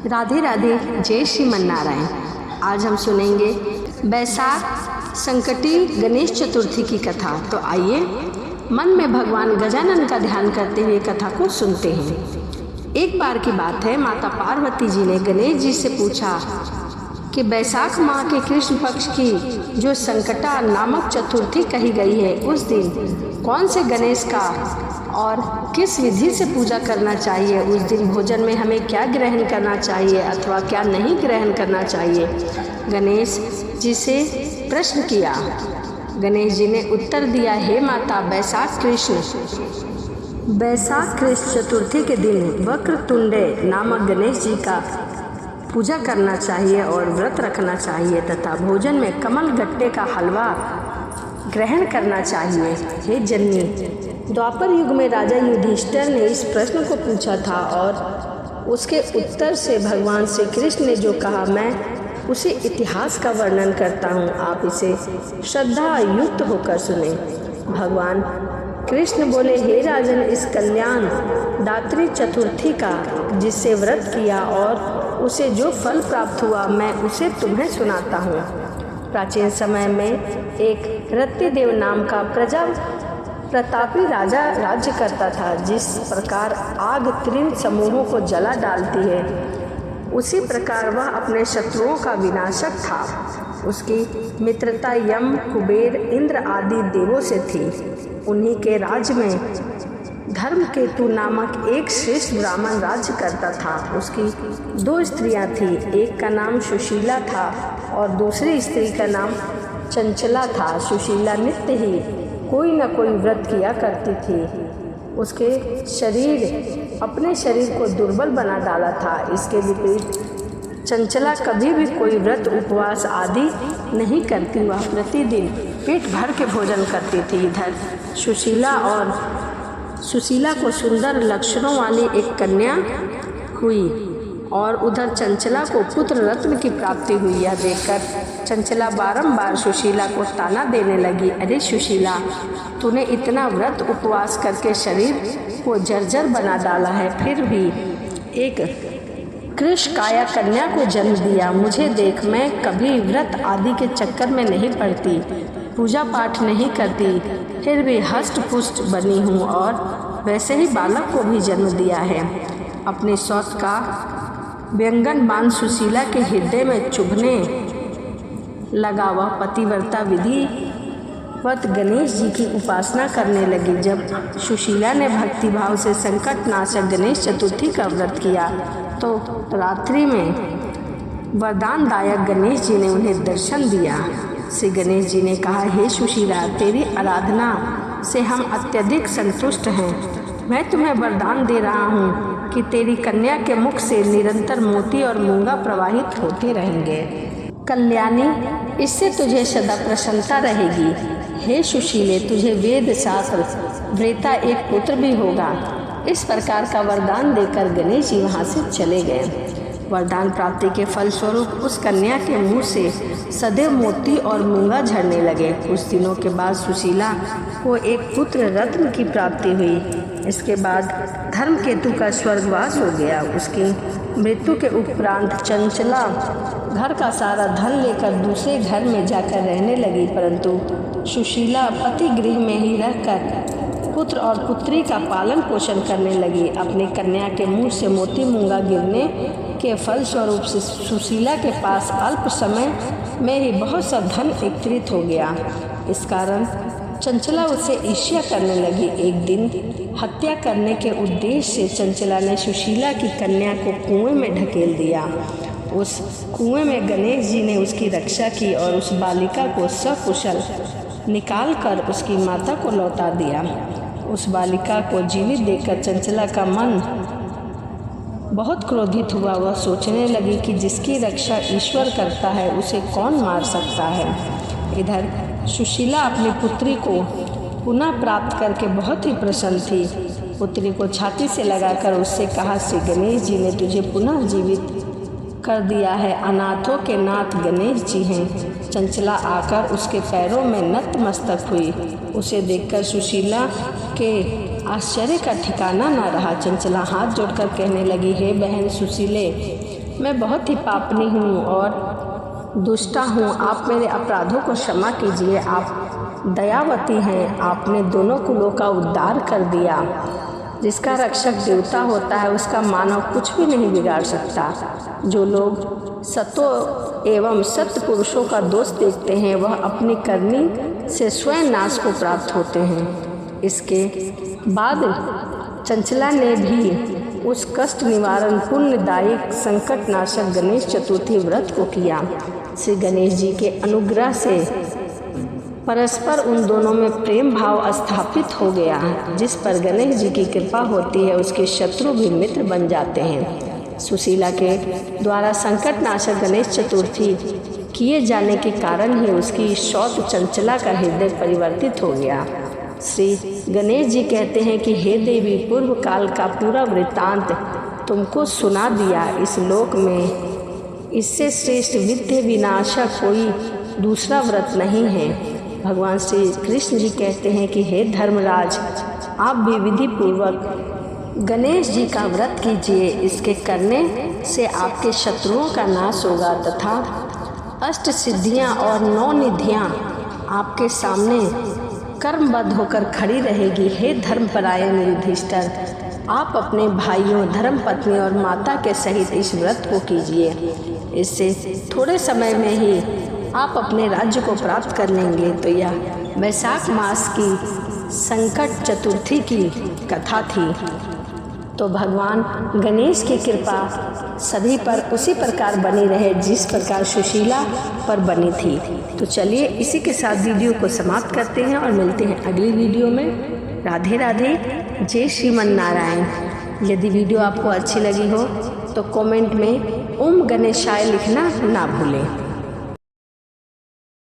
राधे राधे, जय श्रीमन नारायण। आज हम सुनेंगे बैसाख संकटी गणेश चतुर्थी की कथा। तो आइए मन में भगवान गजानन का ध्यान करते हुए कथा को सुनते हैं। एक बार की बात है, माता पार्वती जी ने गणेश जी से पूछा कि बैसाख माह के कृष्ण पक्ष की जो संकटा नामक चतुर्थी कही गई है, उस दिन कौन से गणेश का और किस विधि से पूजा करना चाहिए, उस दिन भोजन में हमें क्या ग्रहण करना चाहिए अथवा क्या नहीं ग्रहण करना चाहिए। गणेश जी से प्रश्न किया। गणेश जी ने उत्तर दिया, हे माता, बैसाख कृष्ण चतुर्थी के दिन वक्रतुंडे नामक गणेश जी का पूजा करना चाहिए और व्रत रखना चाहिए तथा भोजन में कमल गट्टे का हलवा ग्रहण करना चाहिए। हे जननी, द्वापर युग में राजा युधिष्ठिर ने इस प्रश्न को पूछा था और उसके उत्तर से भगवान श्री कृष्ण ने जो कहा, मैं उसी इतिहास का वर्णन करता हूँ। आप इसे श्रद्धा युक्त होकर सुने। भगवान कृष्ण बोले, हे राजन, इस कल्याण दात्री चतुर्थी का जिससे व्रत किया और उसे जो फल प्राप्त हुआ, मैं उसे तुम्हें सुनाता हूँ। प्राचीन समय में एक रतिदेव नाम का प्रतापी राजा राज्य करता था। जिस प्रकार आग तीन समूहों को जला डालती है, उसी प्रकार वह अपने शत्रुओं का विनाशक था। उसकी मित्रता यम, कुबेर, इंद्र आदि देवों से थी। उन्हीं के राज्य में धर्मकेतु नामक एक श्रेष्ठ ब्राह्मण राज्य करता था। उसकी दो स्त्रियां थीं, एक का नाम सुशीला था और दूसरी स्त्री का नाम चंचला था। सुशीला नित्य ही कोई न कोई व्रत किया करती थी। उसके अपने शरीर को दुर्बल बना डाला था। इसके विपरीत चंचला कभी भी कोई व्रत उपवास आदि नहीं करती। वह प्रतिदिन पेट भर के भोजन करती थी। इधर सुशीला को सुंदर लक्षणों वाली एक कन्या हुई और उधर चंचला को पुत्र रत्न की प्राप्ति हुई। यह देखकर चंचला बारंबार सुशीला को ताना देने लगी, अरे सुशीला, तूने इतना व्रत उपवास करके शरीर को जर्जर बना डाला है, फिर भी एक कृश काया कन्या को जन्म दिया। मुझे देख, मैं कभी व्रत आदि के चक्कर में नहीं पड़ती, पूजा पाठ नहीं करती, फिर भी हष्ट पुष्ट बनी हूँ और वैसे ही बालक को भी जन्म दिया है। अपने सौत का व्यंगन बाण सुशीला के हृदय में चुभने लगा। वह पतिव्रता विधिवत गणेश जी की उपासना करने लगी। जब सुशीला ने भक्तिभाव से संकट नाशक गणेश चतुर्थी का व्रत किया तो रात्रि में वरदानदायक गणेश जी ने उन्हें दर्शन दिया। श्री गणेश जी ने कहा, हे सुशीला, तेरी आराधना से हम अत्यधिक संतुष्ट हैं। मैं तुम्हें वरदान दे रहा हूँ कि तेरी कन्या के मुख से निरंतर मोती और मूंगा प्रवाहित होते रहेंगे। कल्याणी, इससे तुझे सदा प्रसन्नता रहेगी। हे सुशीले, तुझे वेद शास्त्र वृता एक पुत्र भी होगा। इस प्रकार का वरदान देकर गणेश जी वहाँ से चले गए। वरदान प्राप्ति के फलस्वरूप उस कन्या के मुंह से सदैव मोती और मूंगा झड़ने लगे। कुछ दिनों के बाद सुशीला को एक पुत्र रत्न की प्राप्ति हुई। इसके बाद धर्मकेतु का स्वर्गवास हो गया। उसकी मृत्यु के उपरांत चंचला घर का सारा धन लेकर दूसरे घर में जाकर रहने लगी, परंतु सुशीला पति गृह में ही रहकर पुत्र और पुत्री का पालन पोषण करने लगी। अपनी कन्या के मुंह से मोती मूंगा गिरने के फलस्वरूप से सुशीला के पास अल्प समय में ही बहुत सा धन एकत्रित हो गया। इस कारण चंचला उससे ईर्ष्या करने लगी। एक दिन हत्या करने के उद्देश्य से चंचला ने सुशीला की कन्या को कुएं में ढकेल दिया। उस कुएं में गणेश जी ने उसकी रक्षा की और उस बालिका को सकुशल निकालकर उसकी माता को लौटा दिया। उस बालिका को जीवित देखकर चंचला का मन बहुत क्रोधित हुआ। वह सोचने लगी कि जिसकी रक्षा ईश्वर करता है, उसे कौन मार सकता है। इधर सुशीला अपनी पुत्री को पुनः प्राप्त करके बहुत ही प्रसन्न थी। पुत्री को छाती से लगाकर उससे कहा, श्री गणेश जी ने तुझे पुनः जीवित कर दिया है। अनाथों के नाथ गणेश जी हैं। चंचला आकर उसके पैरों में नतमस्तक हुई। उसे देखकर सुशीला के आश्चर्य का ठिकाना न रहा। चंचला हाथ जोड़कर कहने लगी, हे बहन सुशीले, मैं बहुत ही पापनी हूँ और दुष्टा हूँ। आप मेरे अपराधों को क्षमा कीजिए। आप दयावती हैं। आपने दोनों कुलों का उद्धार कर दिया। जिसका रक्षक देवता होता है उसका मानव कुछ भी नहीं बिगाड़ सकता। जो लोग सतों एवं सत्य पुरुषों का दोष देखते हैं वह अपनी करनी से स्वयं नाश को प्राप्त होते हैं। इसके बाद चंचला ने भी उस कष्ट निवारण पुण्यदायक संकट नाशक गणेश चतुर्थी व्रत को किया। श्री गणेश जी के अनुग्रह से परस्पर उन दोनों में प्रेम भाव स्थापित हो गया। जिस पर गणेश जी की कृपा होती है उसके शत्रु भी मित्र बन जाते हैं। सुशीला के द्वारा संकट नाशक गणेश चतुर्थी किए जाने के कारण ही उसकी शौत चंचला का हृदय परिवर्तित हो गया। श्री गणेश जी कहते हैं कि हे देवी, पूर्व काल का पूरा वृत्तांत तुमको सुना दिया। इस लोक में इससे श्रेष्ठ विद्या विनाशक कोई दूसरा व्रत नहीं है। भगवान श्री कृष्ण जी कहते हैं कि हे धर्मराज, आप भी विधि पूर्वक गणेश जी का व्रत कीजिए। इसके करने से आपके शत्रुओं का नाश होगा तथा अष्ट सिद्धियां और 9 निधियां आपके सामने कर्मबद्ध होकर खड़ी रहेगी। हे धर्मपरायण युधिष्ठिर, आप अपने भाइयों, धर्मपत्नी और माता के सहित इस व्रत को कीजिए। इससे थोड़े समय में ही आप अपने राज्य को प्राप्त कर लेंगे। तो यह वैशाख मास की संकट चतुर्थी की कथा थी। तो भगवान गणेश की कृपा सभी पर उसी प्रकार बनी रहे जिस प्रकार सुशीला पर बनी थी। तो चलिए इसी के साथ वीडियो को समाप्त करते हैं और मिलते हैं अगली वीडियो में। राधे राधे, जय श्रीमन नारायण। यदि वीडियो आपको अच्छी लगी हो तो कमेंट में ओम गणेशाय लिखना ना भूलें।